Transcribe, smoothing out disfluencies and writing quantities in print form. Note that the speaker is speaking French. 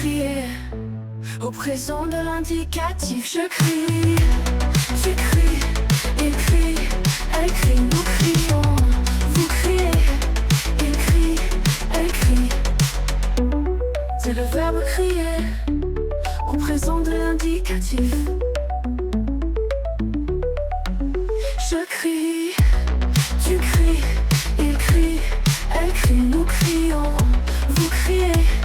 crier. Au présent de l'indicatif, je crie. Tu cries, il crie, elle crie, nous crions. Vous criez, il crie, elle crie. C'est le verbe crier. Au présent de l'indicatif. Je crie, tu cries, il crie, elle crie, nous crions. Vous criez.